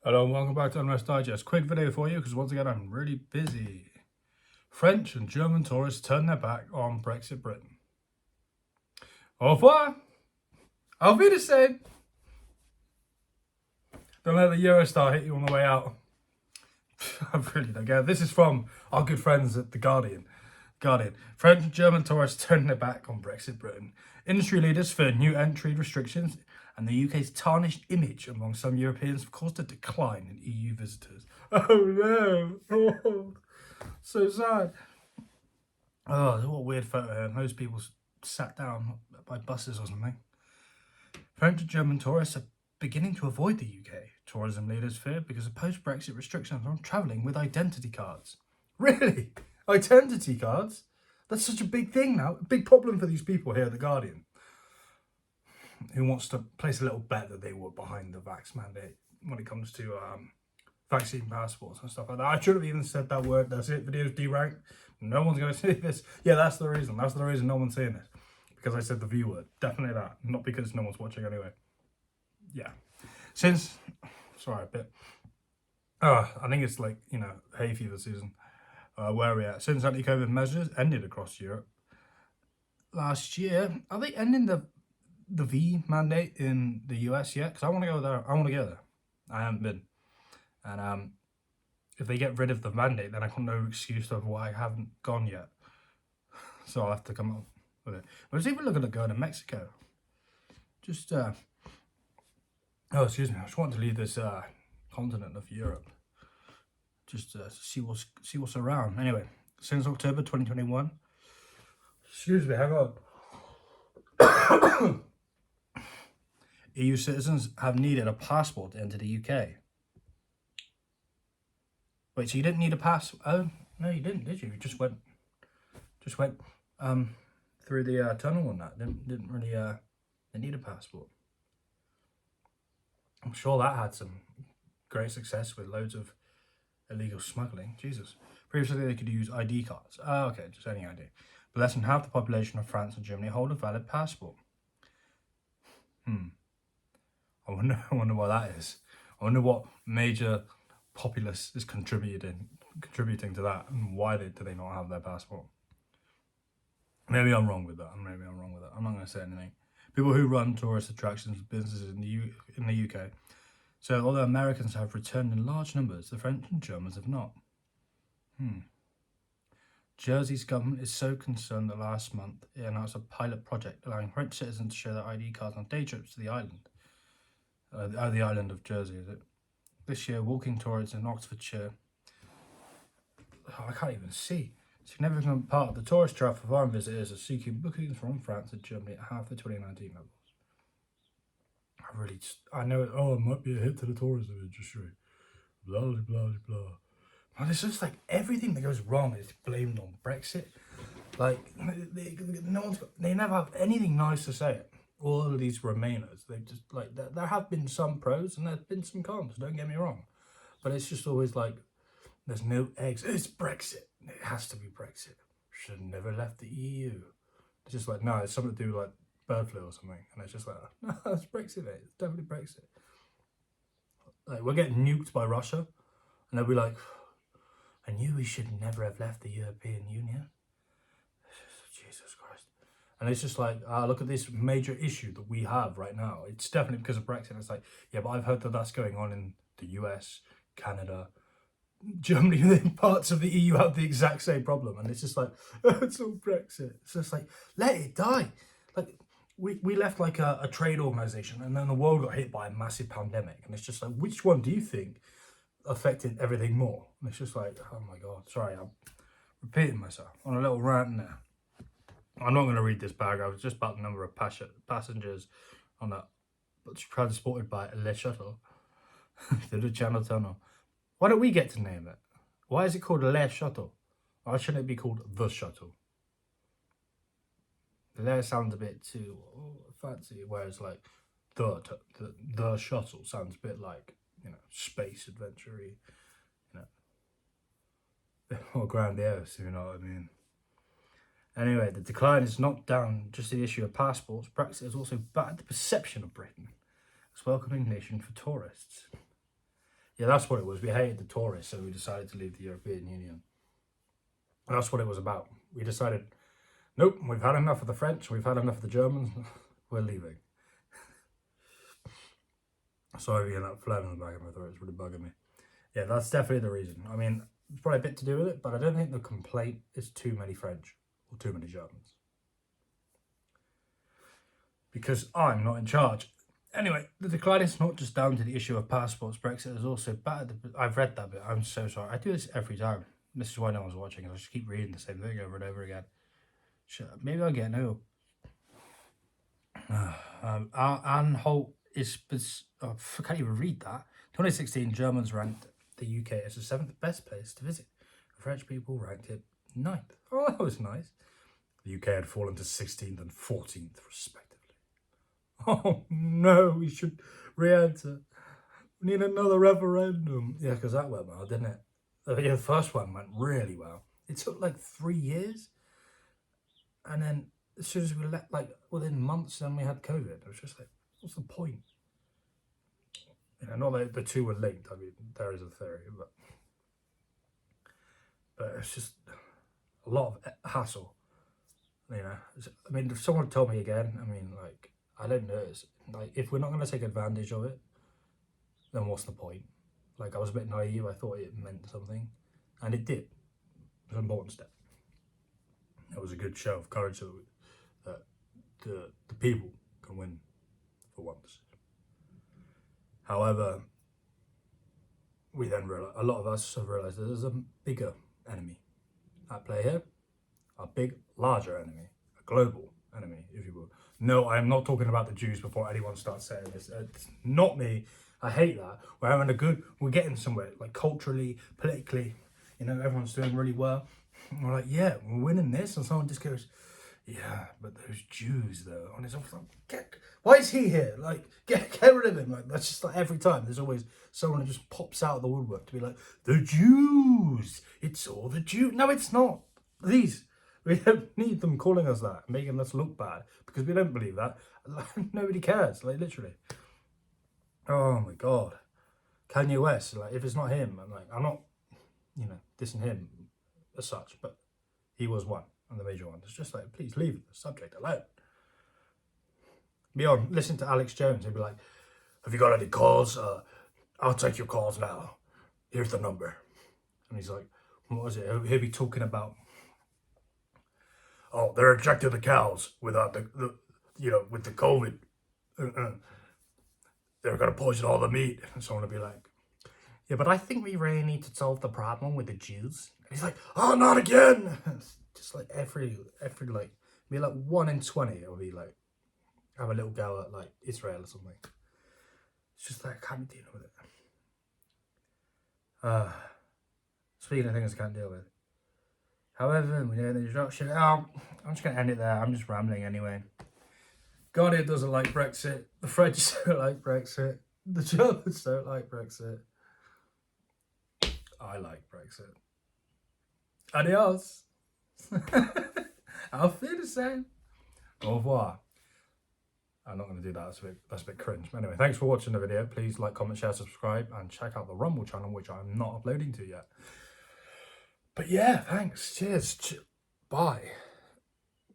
Hello and welcome back to Unrest Digest. Quick video for you because once again I'm really busy. French and German tourists turn their back on Brexit Britain. Au revoir! Auf Wiedersehen! Don't let the Eurostar hit you on the way out. I really don't get it. This is from our good friends at The Guardian. French and German tourists turn their back on Brexit Britain. Industry leaders fear new entry restrictions, and the UK's tarnished image among some Europeans have caused a decline in EU visitors. Oh no! Oh, so sad. Oh, what a weird photo here. Most people sat down by buses or something. French and German tourists are beginning to avoid the UK. Tourism leaders fear because of post-Brexit restrictions on travelling with identity cards. Really? Identity cards? That's such a big thing now. A big problem for these people here at The Guardian, who wants to place a little bet that they were behind the vax mandate when it comes to vaccine passports and stuff like that. I shouldn't have even said that word. That's it. Video's deranked. No one's going to see this. Yeah, that's the reason. That's the reason no one's seeing this. Because I said the V word. Definitely that. Not because no one's watching anyway. Yeah. Since... Sorry, a bit... I think it's like, hay fever season. Where are we at? Since anti-COVID measures ended across Europe last year, are they ending the V mandate in the US yet? Because I want to go there. I want to go there. I haven't been. And if they get rid of the mandate, then I have no excuse of why I haven't gone yet. So I'll have to come up with it. I was even looking at going to Mexico. Just, oh, excuse me. I just want to leave this continent of Europe. Just to see what's around. Anyway, since October 2021. Excuse me, hang on. EU citizens have needed a passport to enter the UK. Wait, so you didn't need a pass? Oh, no, you didn't, did you? You just went through the tunnel and that. Didn't really need a passport. I'm sure that had some great success with loads of illegal smuggling. Jesus. Previously, they could use ID cards. Oh, okay, just any ID. But less than half the population of France and Germany hold a valid passport. I wonder what that is. I wonder what major populace is contributing to that, and why do they not have their passport? Maybe I'm wrong with that. I'm not going to say anything. People who run tourist attractions businesses in the UK. So although Americans have returned in large numbers, the French and Germans have not. Jersey's government is so concerned that last month it announced a pilot project allowing French citizens to show their ID cards on day trips to the island. The island of Jersey, is it? This year, walking tours in Oxfordshire. Oh, I can't even see. A significant part of the tourist traffic for foreign visitors are seeking bookings from France and Germany at half the 2019 levels. I know it. Oh, it might be a hit to the tourism industry. Blah, blah, blah, blah. But it's just like everything that goes wrong is blamed on Brexit. Like, they never have anything nice to say. All of these Remainers, they just like there have been some pros and there's been some cons, don't get me wrong, but it's just always like there's no eggs. It's Brexit. It has to be Brexit. Should have never left the EU. It's just like, no, it's something to do with like bird flu or something, and it's just like, no, it's Brexit, mate. It's definitely Brexit. Like, we're getting nuked by Russia, and they'll be like, I knew we should never have left the European Union. Jesus Christ. And it's just like, look at this major issue that we have right now. It's definitely because of Brexit. It's like, yeah, but I've heard that that's going on in the US, Canada, Germany. Parts of the EU have the exact same problem. And it's just like, it's all Brexit. It's just like, let it die. Like, we left like a trade organization, and then the world got hit by a massive pandemic. And it's just like, which one do you think affected everything more? And it's just like, oh my God, sorry, I'm repeating myself on a little rant now. I'm not going to read this paragraph. It's just about the number of passengers on that transported by Le Shuttle through the Channel Tunnel. Why don't we get to name it? Why is it called Le Shuttle? Why shouldn't it be called The Shuttle? Le sounds a bit too fancy, whereas like the Shuttle sounds a bit like, space adventure-y, a bit more grandiose, you know what I mean? Anyway, the decline is not down just the issue of passports. Brexit has also battered the perception of Britain as a welcoming nation for tourists. Yeah, that's what it was. We hated the tourists, so we decided to leave the European Union. And that's what it was about. We decided, nope, we've had enough of the French, we've had enough of the Germans, we're leaving. Sorry, you know, that phlegm in the back of my throat is really bugging me. Yeah, that's definitely the reason. I mean, it's probably a bit to do with it, but I don't think the complaint is too many French or too many Germans. Because I'm not in charge. Anyway, the decline is not just down to the issue of passports. Brexit is also bad. I've read that bit. I'm so sorry. I do this every time. This is why no one's watching. I just keep reading the same thing over and over again. Maybe I'll get no. Anne Holt is. I can't even read that. 2016, Germans ranked the UK as the 7th best place to visit. The French people ranked it 9th. Oh, that was nice. The UK had fallen to 16th and 14th, respectively. Oh no, we should re-enter. We need another referendum. Yeah, because that went well, didn't it? Yeah, the first one went really well. It took like 3 years. And then as soon as we let, like, within months, then we had COVID. It was just like, what's the point? You know, not that the two were linked. I mean, there is a theory, but it's just a lot of hassle. You know, I mean, if someone told me again, I mean, like, I don't know. It's like, if we're not going to take advantage of it, then what's the point? Like, I was a bit naive. I thought it meant something, and it did. It was an important step. It was a good show of courage that the people can win for once. However, we then realized, a lot of us have realized that there's a bigger enemy at play here, a big, larger enemy, a global enemy, if you will. No, I'm not talking about the Jews before anyone starts saying this. It's not me. I hate that. We're getting somewhere, like culturally, politically, you know, everyone's doing really well. And we're like, yeah, we're winning this. And someone just goes, yeah, but those Jews though. And it's always like, why is he here? Like, get rid of him. Like, that's just like every time. There's always someone who just pops out of the woodwork to be like, the Jews. It's all the Jews. No, it's not. These. We don't need them calling us that, making us look bad, because we don't believe that. Nobody cares, like, literally. Oh my God. Kanye West, like, if it's not him, I'm not, you know, dissing him as such, but he was one, and the major one. It's just like, please leave the subject alone. Beyond, listen to Alex Jones, he'd be like, have you got any calls? I'll take your calls now. Here's the number. And he's like, what was it? He'll be talking about, oh, they're injecting the cows without with the COVID. They're going to poison all the meat. And someone will be like, yeah, but I think we really need to solve the problem with the Jews. And he's like, oh, not again. It's just like every like, be like 1 in 20, it'll be like, have a little go at like Israel or something. It's just like, I can't deal with it. Speaking of things I can't deal with. However, we know the introduction. I'm just going to end it there. I'm just rambling anyway. Guardian doesn't like Brexit. The French don't like Brexit. The Germans don't like Brexit. I like Brexit. Adios. Auf Wiedersehen. Au revoir. I'm not going to do that. That's a bit cringe. But anyway, thanks for watching the video. Please like, comment, share, subscribe, and check out the Rumble channel, which I'm not uploading to yet. But yeah, thanks. Cheers. Bye.